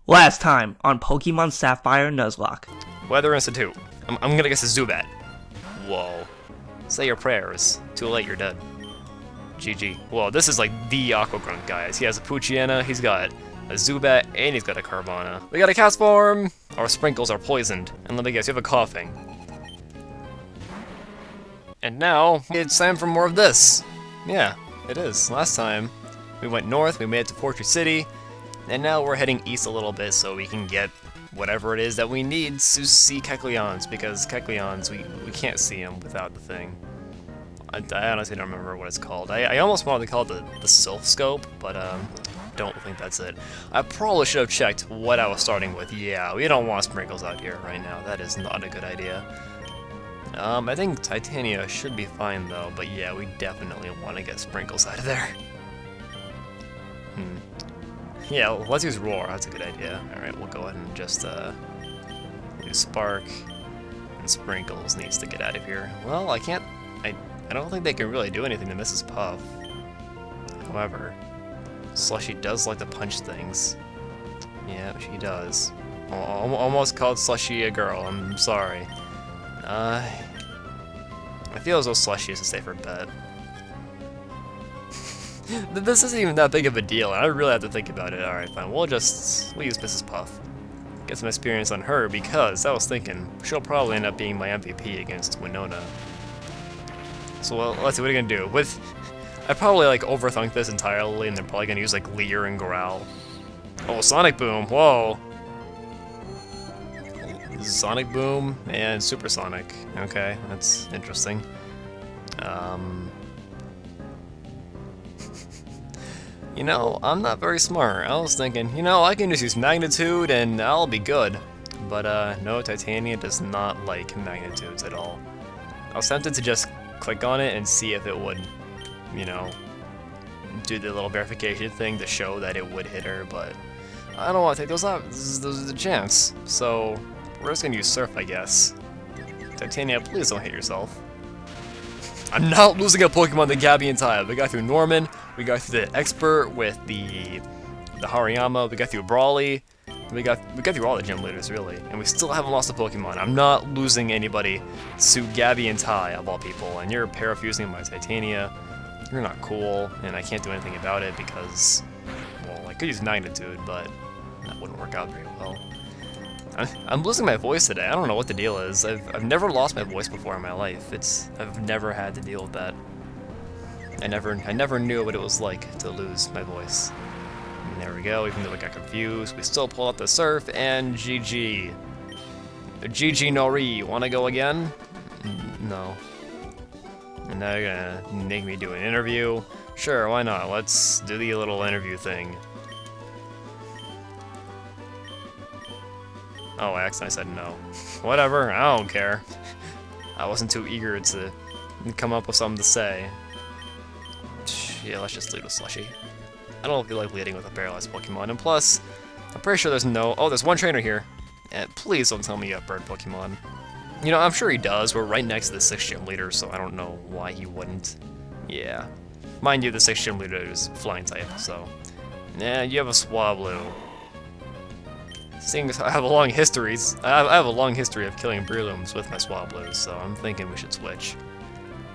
Last time on Pokemon Sapphire Nuzlocke. Weather Institute. I'm gonna guess a Zubat. Whoa. Say your prayers. Too late, you're dead. GG. Whoa, this is like the Aqua Grunt, guys. He has a Poochyena, he's got a Zubat, and he's got a Carvana. We got a Castform! Our sprinkles are poisoned. And let me guess, you have a coughing. And now, it's time for more of this. Yeah, it is. Last time, we went north, we made it to Fortress City, and now we're heading east a little bit so we can get whatever it is that we need to see Kecleons, because Kecleons, we can't see them without the thing. I honestly don't remember what it's called. I almost wanted to call it the Sylph Scope, but don't think that's it. I probably should have checked what I was starting with. Yeah, we don't want sprinkles out here right now. That is not a good idea. I think Titania should be fine though, but yeah, we definitely want to get sprinkles out of there. Yeah, let's use Roar, that's a good idea. Alright, we'll go ahead and just use Spark, and Sprinkles needs to get out of here. Well, I don't think they can really do anything to Mrs. Puff. However, Slushy does like to punch things. Yeah, she does. Almost called Slushy a girl, I'm sorry. I feel as though Slushy is a safer bet. This isn't even that big of a deal, and I really have to think about it. Alright, fine, we'll use Mrs. Puff. Get some experience on her, because I was thinking, she'll probably end up being my MVP against Winona. So, well, let's see, what are you gonna do? I probably, like, overthink this entirely, and they're probably gonna use, like, Leer and Growl. Oh, Sonic Boom, whoa! Sonic Boom and Supersonic. Okay, that's interesting. You know, I'm not very smart. I was thinking, you know, I can just use Magnitude and I'll be good. But, no, Titania does not like Magnitudes at all. I was tempted to just click on it and see if it would, you know, do the little verification thing to show that it would hit her, but I don't want to take those out. Those are the chance. So, we're just gonna use Surf, I guess. Titania, please don't hit yourself. I'm not losing a Pokemon to Gabby and Taya. We got through Norman, we got through the Expert with the Hariyama, we got through Brawly, we got through all the gym leaders really, and we still haven't lost a Pokemon. I'm not losing anybody to Gabby and Ty of all people, and you're parafusing my Titania. You're not cool, and I can't do anything about it because, well, I could use Magnitude, but that wouldn't work out very well. I'm losing my voice today. I don't know what the deal is. I've never lost my voice before in my life. I've never had to deal with that. I never knew what it was like to lose my voice. And there we go. Even though we got confused, we still pull out the Surf and GG. GG Nori. Wanna go again? No. And now you're gonna make me do an interview? Sure, why not? Let's do the little interview thing. Oh, I accidentally said no. Whatever, I don't care. I wasn't too eager to come up with something to say. Yeah, let's just lead with Slushy. I don't feel like leading with a paralyzed Pokemon, and plus, I'm pretty sure there's no... Oh, there's one trainer here. And please don't tell me you have bird Pokemon. You know, I'm sure he does. We're right next to the 6th gym leader, so I don't know why he wouldn't. Yeah. Mind you, the 6th gym leader is flying type, so... Yeah, you have a Swablu. Seeing as I have a long history, I have a long history of killing Breelooms with my Swablus, so I'm thinking we should switch.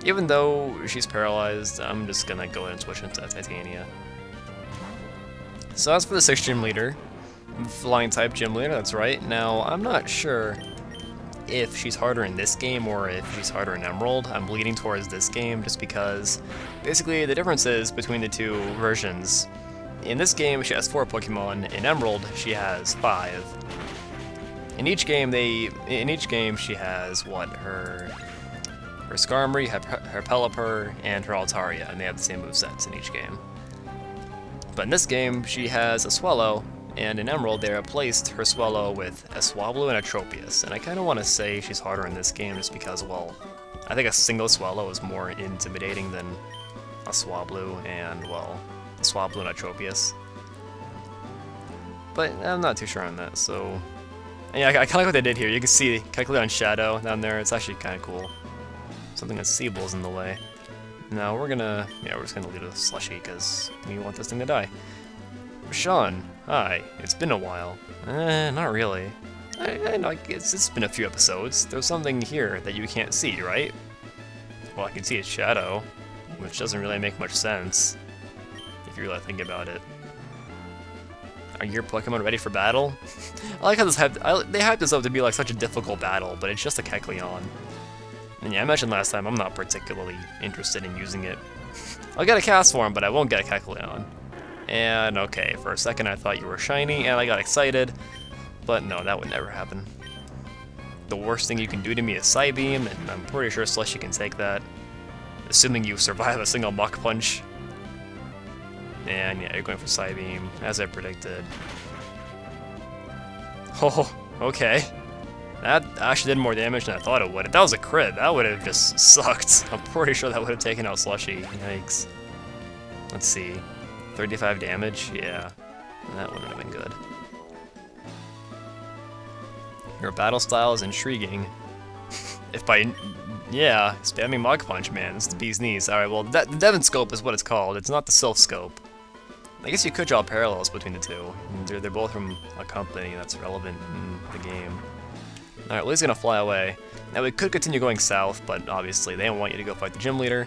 Even though she's paralyzed, I'm just gonna go ahead and switch into Titania. So as for the 6th gym leader, flying type gym leader, that's right. Now, I'm not sure if she's harder in this game or if she's harder in Emerald. I'm leaning towards this game just because basically the differences between the two versions. In this game, she has 4 Pokemon. In Emerald, she has 5. In each game, she has what? Her Skarmory, her Pelipper, and her Altaria, and they have the same movesets in each game. But in this game, she has a Swellow, and in Emerald, they replaced her Swellow with a Swablu and a Tropius. And I kind of want to say she's harder in this game just because, well, I think a single Swellow is more intimidating than a Swablu, and, well, Swablu and a Tropius. But I'm not too sure on that, so... And yeah, I kind of like what they did here. You can see Kecleon Shadow down there. It's actually kind of cool. Something that Seable's in the way. Now we're just gonna lead with Slushy, because we want this thing to die. Sean, hi. It's been a while. Not really. I know it's been a few episodes. There's something here that you can't see, right? Well, I can see its shadow, which doesn't really make much sense, if you really think about it. Are your Pokemon ready for battle? I like how they hyped this up to be like such a difficult battle, but it's just a Kecleon. And yeah, I mentioned last time, I'm not particularly interested in using it. I'll get a cast form, but I won't get a Kecleon. And okay, for a second I thought you were shiny, and I got excited, but no, that would never happen. The worst thing you can do to me is Psybeam, and I'm pretty sure Slushy can take that, assuming you survive a single Mach Punch. And yeah, you're going for Psybeam, as I predicted. Oh, okay. That actually did more damage than I thought it would. If that was a crit, that would have just sucked. I'm pretty sure that would have taken out Slushy. Yikes. Let's see. 35 damage? Yeah. That wouldn't have been good. Your battle style is intriguing. If by... yeah, spamming Mach Punch, man. It's the bee's knees. Alright, well, the Devon Scope is what it's called. It's not the Sylph Scope. I guess you could draw parallels between the two. They're both from a company that's relevant in the game. Alright, Lily's gonna fly away. Now, we could continue going south, but obviously they don't want you to go fight the gym leader.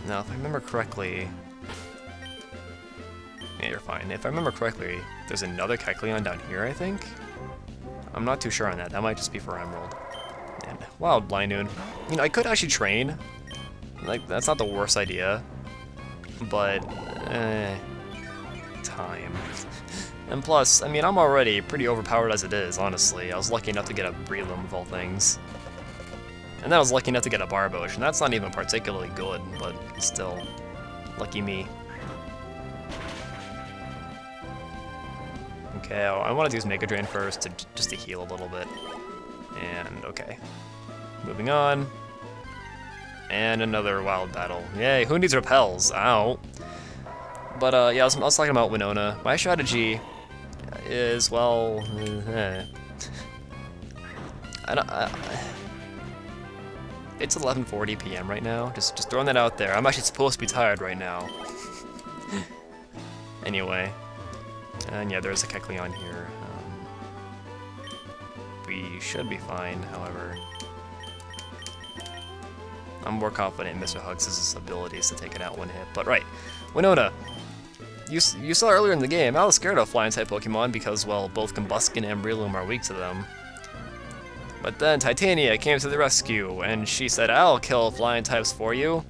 Now, if I remember correctly... yeah, you're fine. If I remember correctly, there's another Kecleon down here, I think? I'm not too sure on that. That might just be for Emerald. And Wild Blindoon. You know, I could actually train. Like, that's not the worst idea. But, time. And plus, I mean, I'm already pretty overpowered as it is, honestly. I was lucky enough to get a Breloom of all things. And then I was lucky enough to get a Barboach, and that's not even particularly good, but still, lucky me. Okay, I want to use Mega Drain first, just to heal a little bit. And, okay. Moving on. And another wild battle. Yay, who needs repels? Ow. But, yeah, I was talking about Winona. My strategy is, well, it's 11:40 p.m. right now. Just throwing that out there. I'm actually supposed to be tired right now. Anyway. And yeah, there's a Kecleon here. We should be fine, however. I'm more confident in Mr. Hugs' abilities to take it out one hit. But right, Winona, you saw earlier in the game, I was scared of flying-type Pokemon because, well, both Combuskin and Breloom are weak to them. But then Titania came to the rescue, and she said, I'll kill flying types for you.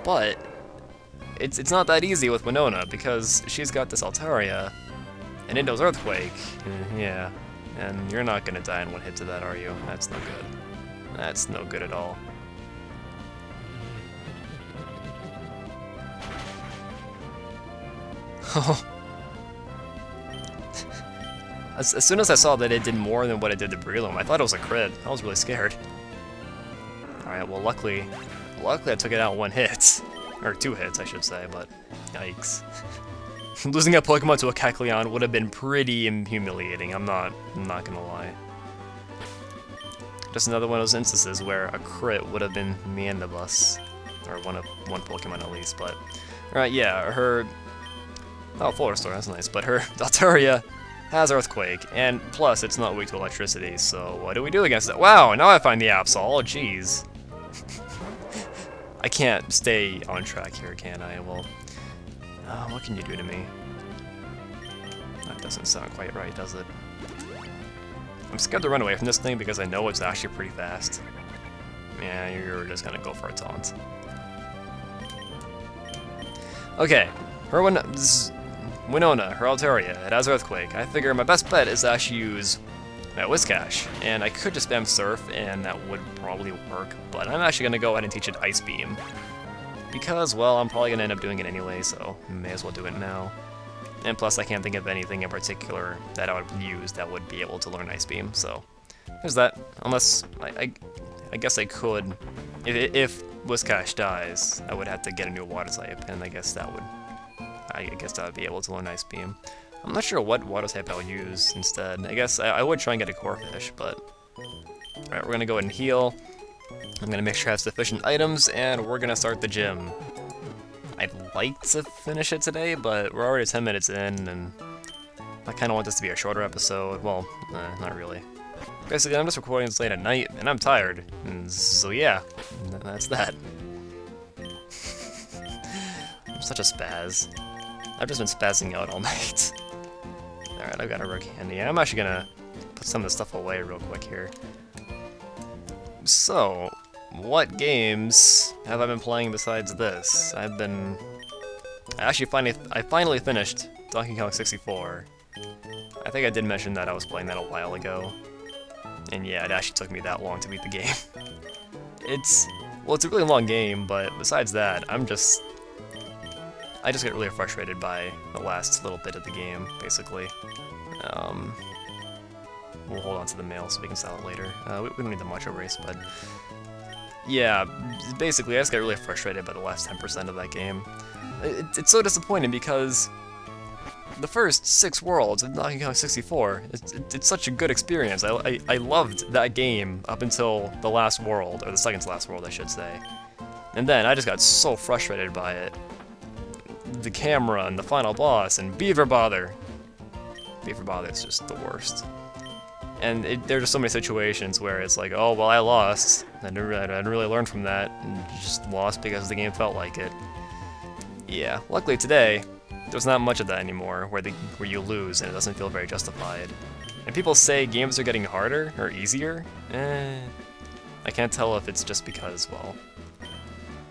But it's not that easy with Winona, because she's got this Altaria, and it knows Earthquake. Yeah, and you're not gonna die in one hit to that, are you? That's no good. That's no good at all. As soon as I saw that it did more than what it did to Breloom, I thought it was a crit. I was really scared. Alright, well luckily I took it out in one hit. Or 2 hits, I should say, but yikes. Losing a Pokemon to a Kecleon would have been pretty humiliating, I'm not gonna lie. Just another one of those instances where a crit would have been the end of us. Or one Pokemon at least, but... Alright, yeah, her... oh, full restore, that's nice, but her Altaria has Earthquake, and plus it's not weak to electricity, so what do we do against it? Wow, now I find the Absol, jeez. I can't stay on track here, can I? Well, what can you do to me? That doesn't sound quite right, does it? I'm scared to run away from this thing because I know it's actually pretty fast. Yeah, you're just gonna go for a taunt. Okay, Winona, her Altaria, it has Earthquake. I figure my best bet is to actually use my Whiscash, and I could just spam Surf, and that would probably work, but I'm actually gonna go ahead and teach it Ice Beam. Because, well, I'm probably gonna end up doing it anyway, so may as well do it now. And plus, I can't think of anything in particular that I would use that would be able to learn Ice Beam, so there's that. Unless, I guess I could, if Whiscash dies, I would have to get a new Water type, and I guess that would be able to learn Ice Beam. I'm not sure what Water type I'll use instead. I guess I would try and get a Corphish, but... Alright, we're gonna go ahead and heal. I'm gonna make sure I have sufficient items, and we're gonna start the gym. I'd like to finish it today, but we're already 10 minutes in, and I kind of want this to be a shorter episode. Well, not really. Basically, I'm just recording this late at night, and I'm tired. And so yeah, that's that. I'm such a spaz. I've just been spazzing out all night. Alright, I've got a rare candy. I'm actually gonna put some of this stuff away real quick here. So, what games have I been playing besides this? I finally finished Donkey Kong 64. I think I did mention that I was playing that a while ago. And yeah, it actually took me that long to beat the game. It's a really long game, but besides that, I just get really frustrated by the last little bit of the game, basically. We'll hold on to the mail so we can sell it later. We don't need the Macho Race, but yeah, basically I just get really frustrated by the last 10% of that game. It's so disappointing because the first 6 worlds of Donkey Kong 64, it's such a good experience. I loved that game up until the last world, or the second to last world, I should say. And then I just got so frustrated by it. The camera and the final boss and Beaver Bother. Beaver Bother is just the worst. And there are just so many situations where it's like, oh, well, I lost. I didn't really learn from that, and just lost because the game felt like it. Yeah, luckily today, there's not much of that anymore, where you lose and it doesn't feel very justified. And people say games are getting harder, or easier. I can't tell if it's just because, well,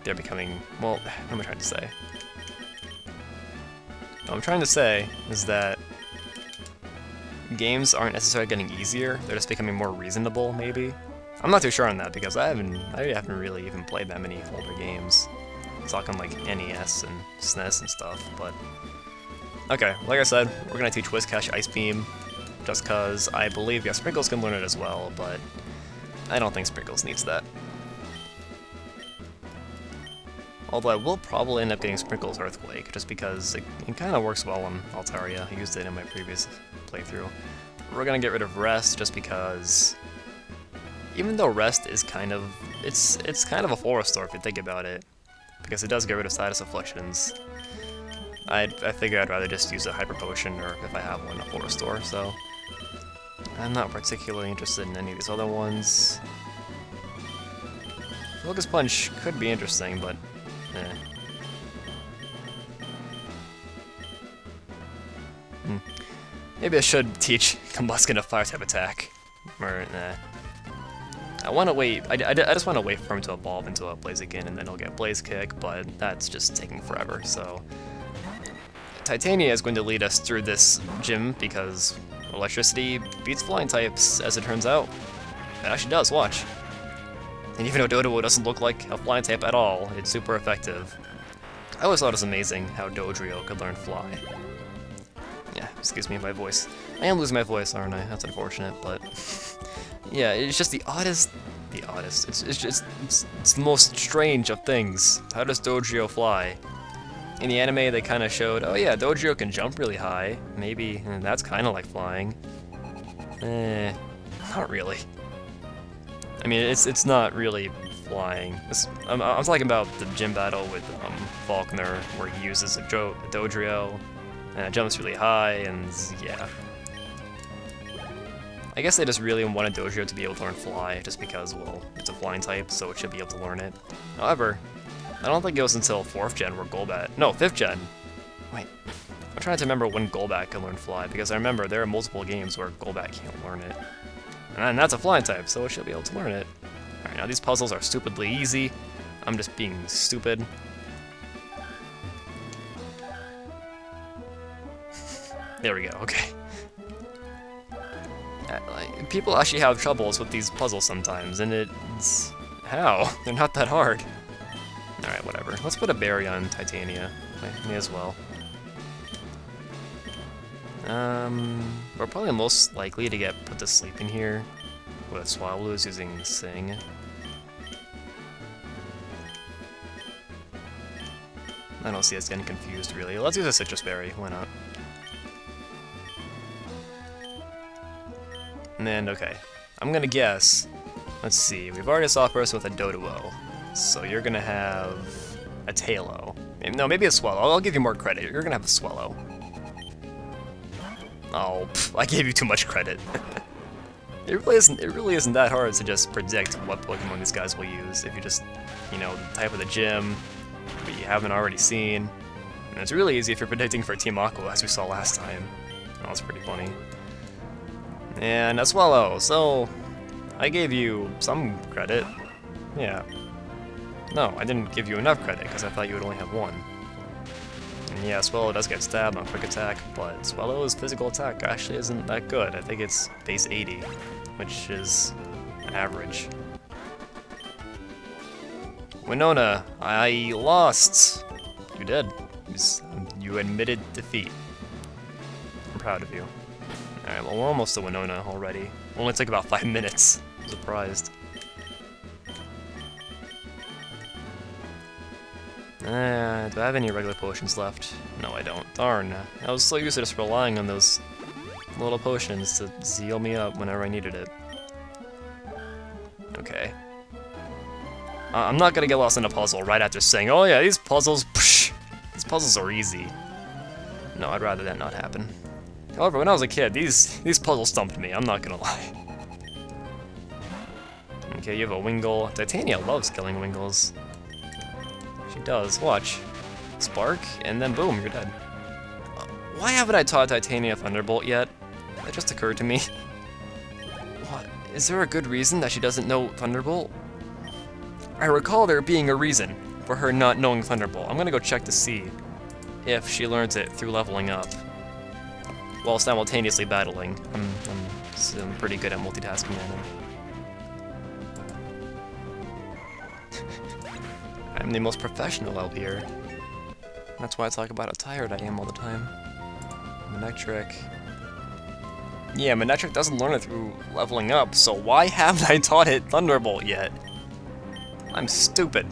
they're becoming, well, what am I trying to say? What I'm trying to say is that games aren't necessarily getting easier, they're just becoming more reasonable, maybe? I'm not too sure on that, because I haven't really even played that many older games. I'm talking like NES and SNES and stuff, but... Okay, like I said, we're gonna teach WizCash Ice Beam, just cause I believe, yeah, Sprinkles can learn it as well, but I don't think Sprinkles needs that. Although I will probably end up getting Sprinkles Earthquake, just because it kind of works well on Altaria. I used it in my previous playthrough. We're gonna get rid of Rest, just because, even though Rest is kind of, it's kind of a full restore if you think about it, because it does get rid of status afflictions. I figure I'd rather just use a Hyper Potion, or if I have one, a full restore, so I'm not particularly interested in any of these other ones. Focus Punch could be interesting, but maybe I should teach Combuskin a Fire-type attack. Or, nah. I want to wait. I just want to wait for him to evolve into a Blaziken, and then he'll get Blaze Kick, but that's just taking forever, so... Titania is going to lead us through this gym, because Electricity beats Flying types, as it turns out. It actually does, watch. And even though Doduo doesn't look like a Flying type at all, it's super effective. I always thought it was amazing how Dodrio could learn Fly. Yeah, excuse me, my voice. I am losing my voice, aren't I? That's unfortunate, but... yeah, it's just the oddest... It's the most strange of things. How does Dodrio fly? In the anime, they kind of showed, oh yeah, Dodrio can jump really high. Maybe that's kind of like flying. Not really. I mean, it's not really flying. I'm talking about the gym battle with Faulkner, where he uses a Dodrio, and it jumps really high, and yeah. I guess they just really wanted Dodrio to be able to learn Fly, just because, well, it's a flying type, so it should be able to learn it. However, I don't think it was until 4th gen where Golbat... No, 5th gen! Wait, I'm trying to remember when Golbat can learn Fly, because I remember there are multiple games where Golbat can't learn it. And that's a flying type, so it should be able to learn it. Alright, now these puzzles are stupidly easy. I'm just being stupid. There we go, okay. Like, people actually have troubles with these puzzles sometimes, and it's... How? They're not that hard. Alright, whatever. Let's put a berry on Titania. May as well. We're probably most likely to get put to sleep in here with Swallows using Sing. I don't see us getting confused, really. Let's use a Citrus Berry, why not? And, okay. I'm gonna guess. Let's see, we've already saw a person with a Doduo. So you're gonna have a Tailo. No, maybe a Swallow. I'll give you more credit. You're gonna have a Swallow. Oh, I gave you too much credit. It really isn't that hard to just predict what Pokemon these guys will use if you just, you know, the type of the gym, but you haven't already seen. And it's really easy if you're predicting for Team Aqua, as we saw last time. That was pretty funny. And a Swallow, so I gave you some credit. Yeah. No, I didn't give you enough credit because I thought you would only have one. And yeah, Swallow does get stabbed on quick attack, but Swallow's physical attack actually isn't that good. I think it's base 80, which is average. Winona, I lost. You did. You admitted defeat. I'm proud of you. Alright, well, we're almost to Winona already. Only took about 5 minutes. I'm surprised. Do I have any regular potions left? No, I don't. Darn. I was so used to just relying on those little potions to heal me up whenever I needed it. Okay. I'm not gonna get lost in a puzzle right after saying, oh yeah, these puzzles are easy. No, I'd rather that not happen. However, when I was a kid, these puzzles stumped me, I'm not gonna lie. Okay, you have a Wingull. Titania loves killing Wingulls. She does. Watch. Spark, and then boom, you're dead. Why haven't I taught Titania Thunderbolt yet? That just occurred to me. What? Is there a good reason that she doesn't know Thunderbolt? I recall there being a reason for her not knowing Thunderbolt. I'm gonna go check to see if she learns it through leveling up while simultaneously battling. I'm pretty good at multitasking now. I'm the most professional out here. That's why I talk about how tired I am all the time. Manectric. Yeah, Manectric doesn't learn it through leveling up, so why haven't I taught it Thunderbolt yet? I'm stupid.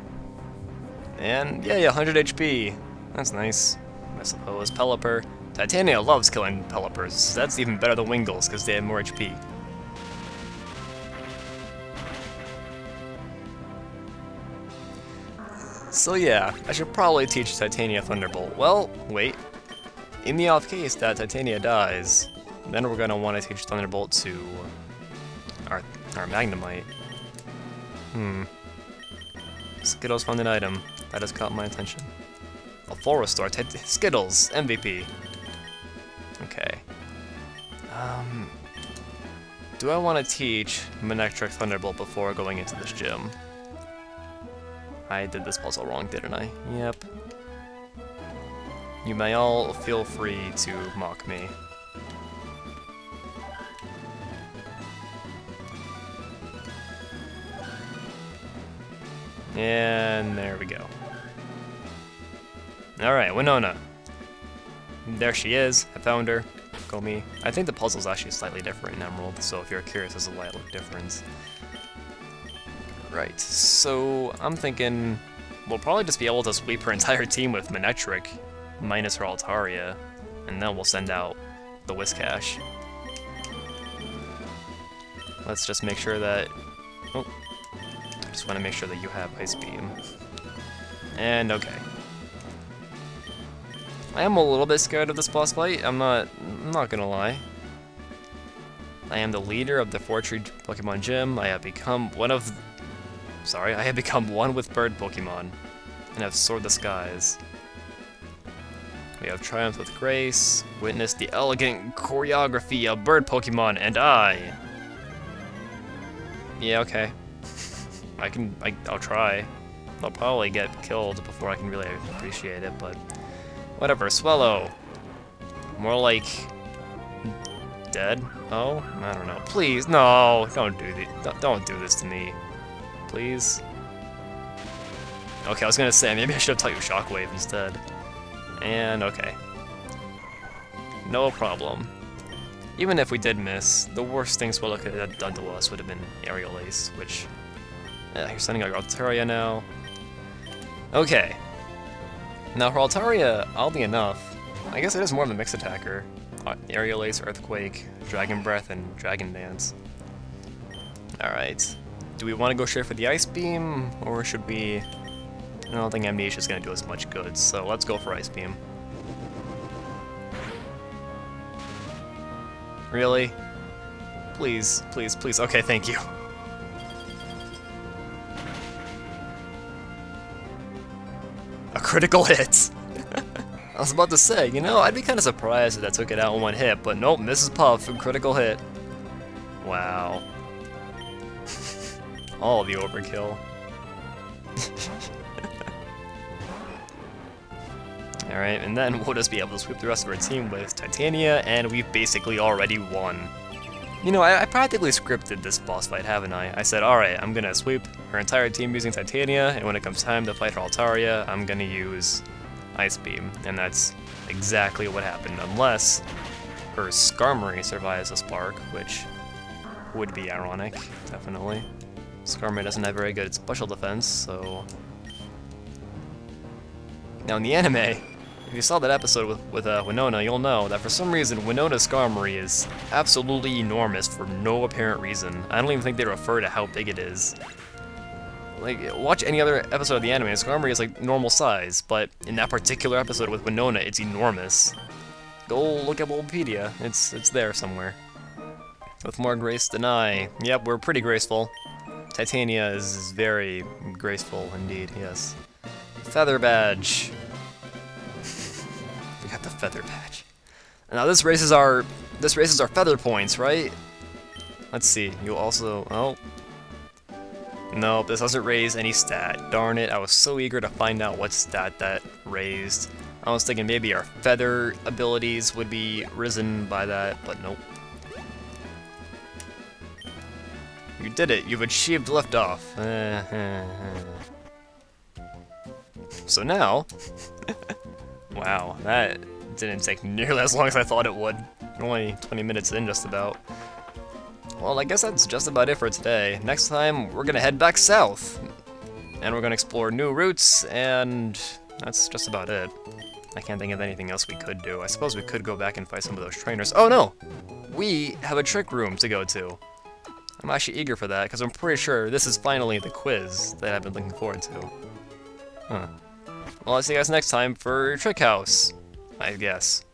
And yeah, 100 HP. That's nice, I suppose. Pelipper. Titania loves killing Pelipers. That's even better than Wingulls, because they have more HP. So yeah, I should probably teach Titania Thunderbolt. Well, wait. In the off case that Titania dies, then we're gonna want to teach Thunderbolt to our Magnemite. Skittles found an item. That has caught my attention. A full restore. Skittles, MVP. Okay. Do I want to teach Manectric Thunderbolt before going into this gym? I did this puzzle wrong, didn't I? Yep. You may all feel free to mock me. And there we go. Alright, Winona. There she is. I found her. Go me. I think the puzzle's actually slightly different in Emerald, so if you're curious, there's a light look difference. Right, so I'm thinking we'll probably just be able to sweep her entire team with Manectric, minus her Altaria, and then we'll send out the Whiscash. Let's just make sure that... Oh, just want to make sure that you have Ice Beam. And okay. I am a little bit scared of this boss fight, I'm not gonna lie. I am the leader of the 4-tree Pokemon Gym. I have become one with bird Pokemon, and have soared the skies. We have triumphed with grace, witnessed the elegant choreography of bird Pokemon, and I... Yeah, okay. I'll try. I'll probably get killed before I can really appreciate it, but... Whatever, Swallow. More like... dead? Oh? I don't know. Please, no! Don't do this to me. Please? Okay, I was gonna say, maybe I should have taught you Shockwave instead. And okay. No problem. Even if we did miss, the worst thing Swallow could have done to us would have been Aerial Ace, which... Yeah, you're sending out your Altaria now. Okay. Now for Altaria, oddly enough, I guess it is more of a mixed attacker. Aerial Ace, Earthquake, Dragon Breath, and Dragon Dance. Alright. Do we want to go straight for the Ice Beam, or should we I don't think Amnesia is going to do us much good, so let's go for Ice Beam. Really? Please, please, please. Okay, thank you. A critical hit! I was about to say, you know, I'd be kind of surprised if that took it out in one hit, but nope, Mrs. Puff, critical hit. Wow. All the overkill. Alright, and then we'll just be able to sweep the rest of our team with Titania, and we've basically already won. You know, I practically scripted this boss fight, haven't I? I said, alright, I'm gonna sweep her entire team using Titania, and when it comes time to fight her Altaria, I'm gonna use Ice Beam. And that's exactly what happened, unless her Skarmory survives a Spark, which would be ironic, definitely. Skarmory doesn't have very good special defense, so... Now in the anime, if you saw that episode with Winona, you'll know that for some reason Winona's Skarmory is absolutely enormous for no apparent reason. I don't even think they refer to how big it is. Like, watch any other episode of the anime, Skarmory is like normal size, but in that particular episode with Winona, it's enormous. Go look at Wikipedia, it's there somewhere. With more grace than I. Yep, we're pretty graceful. Titania is very graceful indeed, yes. Feather Badge. We got the Feather Badge. Now this raises our feather points, right? Let's see. You also nope, this doesn't raise any stat. Darn it, I was so eager to find out what stat that raised. I was thinking maybe our feather abilities would be risen by that, but nope. You did it, you've achieved liftoff. So now, wow, that didn't take nearly as long as I thought it would. Only 20 minutes in, just about. Well, I guess that's just about it for today. Next time, we're gonna head back south. And we're gonna explore new routes, and that's just about it. I can't think of anything else we could do. I suppose we could go back and fight some of those trainers. Oh no! We have a trick room to go to. I'm actually eager for that, because I'm pretty sure this is finally the quiz that I've been looking forward to. Huh. Well, I'll see you guys next time for Trick House, I guess.